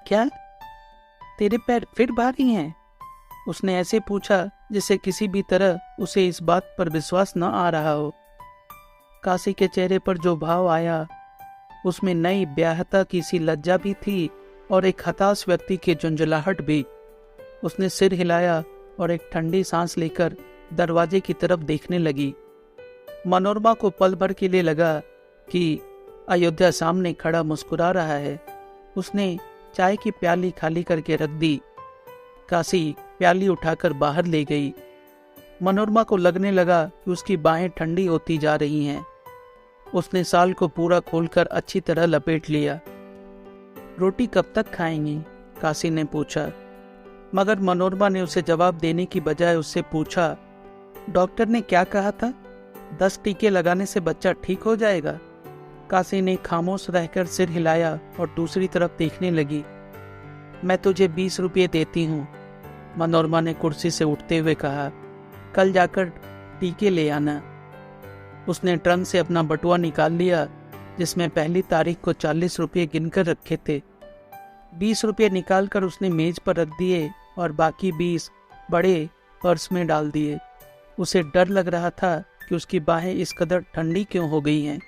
क्या तेरे पैर फिर भारी हैं? उसने ऐसे पूछा जिससे किसी भी तरह उसे इस बात पर विश्वास न आ रहा हो। काशी के चेहरे पर जो भाव आया उसमें नई ब्याहता की सी लज्जा भी थी और एक हताश व्यक्ति की झुंझलाहट भी। उसने सिर हिलाया और एक ठंडी सांस लेकर दरवाजे की तरफ देखने लगी। मनोरमा को पल भर के लिए लगा कि अयोध्या सामने खड़ा मुस्कुरा रहा है। उसने चाय की प्याली खाली करके रख दी। काशी प्याली उठाकर बाहर ले गई। मनोरमा को लगने लगा कि उसकी बाहें ठंडी होती जा रही हैं। उसने साल को पूरा खोलकर अच्छी तरह लपेट लिया। रोटी कब तक खाएंगी? काशी ने पूछा, मगर मनोरमा ने उसे जवाब देने की बजाय उससे पूछा, डॉक्टर ने क्या कहा था? 10 टीके लगाने से बच्चा ठीक हो जाएगा? काशी ने खामोश रहकर सिर हिलाया और दूसरी तरफ देखने लगी। मैं तुझे 20 रुपये देती हूँ, मनोरमा ने कुर्सी से उठते हुए कहा। कल जाकर टीके ले आना। उसने ट्रंक से अपना बटुआ निकाल लिया जिसमें पहली तारीख को 40 रुपये गिनकर रखे थे। 20 रुपये निकालकर उसने मेज पर रख दिए और बाकी 20 बड़े पर्स में डाल दिए। उसे डर लग रहा था कि उसकी बाहें इस कदर ठंडी क्यों हो गई हैं।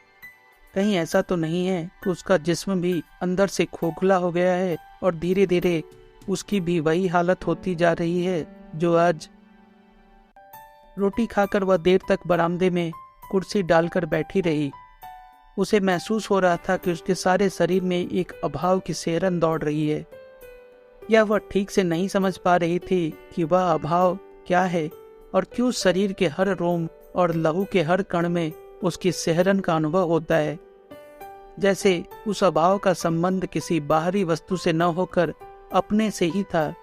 कहीं ऐसा तो नहीं है कि उसका जिस्म भी अंदर से खोखला हो गया है और धीरे धीरे उसकी भी वही हालत होती जा रही है जो आज। रोटी खाकर वह देर तक बरामदे में कुर्सी डालकर बैठी रही। उसे महसूस हो रहा था कि उसके सारे शरीर में एक अभाव की सेहरन दौड़ रही है। यह वह ठीक से नहीं समझ पा रही थी कि वह अभाव क्या है और क्यों शरीर के हर रोम और लहू के हर कण में उसकी सेहरन का अनुभव होता है। जैसे उस अभाव का संबंध किसी बाहरी वस्तु से न होकर अपने से ही था।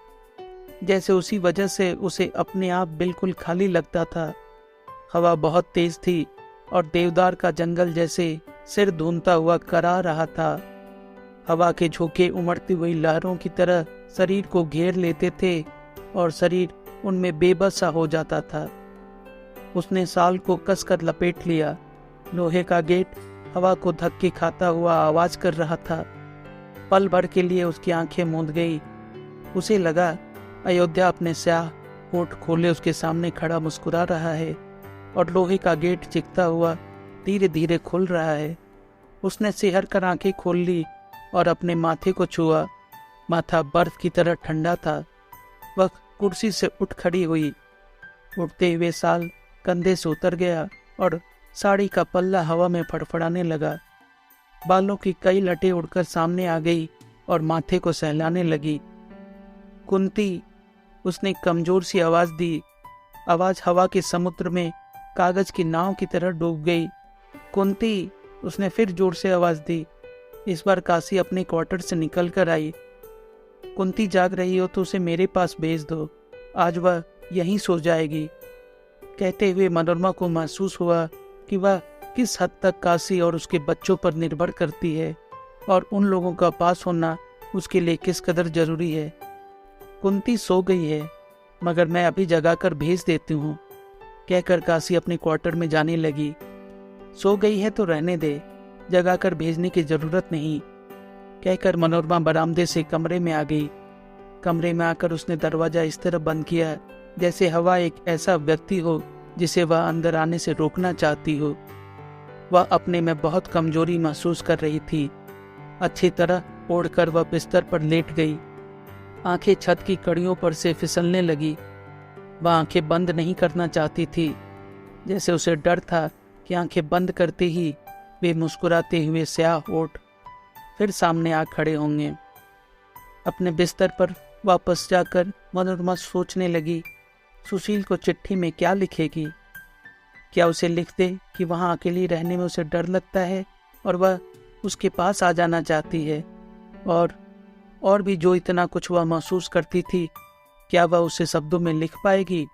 जैसे उसी वजह से उसे अपने आप बिल्कुल खाली लगता था। हवा बहुत तेज थी और देवदार का जंगल जैसे सिर धूंधता हुआ करा रहा था। हवा के झोंके उमड़ती हुई लहरों की तरह शरीर को घेर लेते थे और शरीर उनमें बेबस सा हो जाता था। उसने साल को कसकर लपेट लिया। लोहे का गेट हवा को धक्के खाता हुआ आवाज कर रहा था। पल भर के लिए उसकी आंखें मूंद गई। उसे लगा अयोध्या अपने स्याह होठ खोले उसके सामने खड़ा मुस्कुरा रहा है और लोहे का गेट चिकता हुआ धीरे धीरे खुल रहा है। उसने सिहर कर आंखें खोल ली और अपने माथे को छुआ। माथा बर्फ की तरह ठंडा था। वह कुर्सी से उठ खड़ी हुई। उठते हुए साल कंधे से उतर गया और साड़ी का पल्ला हवा में फड़फड़ाने लगा। बालों की कई लटें उड़कर सामने आ गई और माथे को सहलाने लगी। कुंती, उसने कमजोर सी आवाज दी। आवाज हवा के समुद्र में कागज की नाव की तरह डूब गई। कुंती, उसने फिर जोर से आवाज दी। इस बार काशी अपने क्वार्टर से निकल कर आई। कुंती, जाग रही हो तो उसे मेरे पास भेज दो, आज वह यहीं सो जाएगी। कहते हुए मनोरमा को महसूस हुआ कि वह किस हद तक काशी और उसके बच्चों पर निर्भर करती है और उन लोगों का पास होना उसके लिए किस कदर जरूरी है। कुंती सो गई है, मगर मैं अभी जगाकर भेज देती हूँ, कहकर काशी अपने क्वार्टर में जाने लगी। सो गई है तो रहने दे, जगाकर भेजने की जरूरत नहीं, कहकर मनोरमा बरामदे से कमरे में आ गई। कमरे में आकर उसने दरवाजा इस तरह बंद किया जैसे हवा एक ऐसा व्यक्ति हो जिसे वह अंदर आने से रोकना चाहती हो। वह अपने में बहुत कमजोरी महसूस कर रही थी। अच्छी तरह ओढ़कर वह बिस्तर पर लेट गई। आंखें छत की कड़ियों पर से फिसलने लगी। वह आंखें बंद नहीं करना चाहती थी, जैसे उसे डर था कि आंखें बंद करते ही वे मुस्कुराते हुए स्याह ओठ फिर सामने आ खड़े होंगे। अपने बिस्तर पर वापस जाकर मनोरमा सोचने लगी, सुशील को चिट्ठी में क्या लिखेगी? क्या उसे लिख दे कि वहाँ अकेली रहने में उसे डर लगता है और वह उसके पास आ जाना चाहती है? और भी जो इतना कुछ वह महसूस करती थी, क्या वह उसे शब्दों में लिख पाएगी?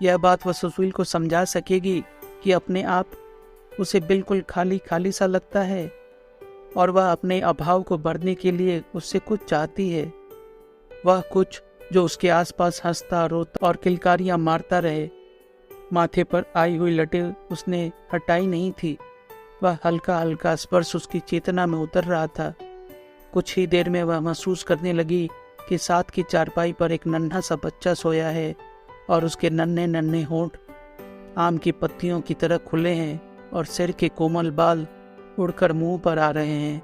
यह बात वह सुशील को समझा सकेगी कि अपने आप उसे बिल्कुल खाली खाली सा लगता है और वह अपने अभाव को भरने के लिए उससे कुछ चाहती है। वह कुछ जो उसके आसपास हंसता, रोता और किलकारियां मारता रहे। माथे पर आई हुई लटें उसने हटाई नहीं थी। वह हल्का हल्का स्पर्श उसकी चेतना में उतर रहा था। कुछ ही देर में वह महसूस करने लगी कि साथ की चारपाई पर एक नन्हा सा बच्चा सोया है और उसके नन्हे नन्हे होंठ आम की पत्तियों की तरह खुले हैं और सिर के कोमल बाल उड़कर मुंह पर आ रहे हैं।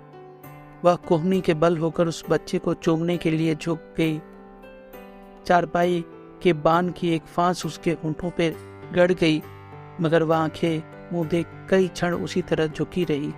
वह कोहनी के बल होकर उस बच्चे को चूमने के लिए झुक गई। चारपाई के बान की एक फांस उसके होंठों पर गड़ गई, मगर वह आंखें मुंह देख कई क्षण उसी तरह झुकी रही।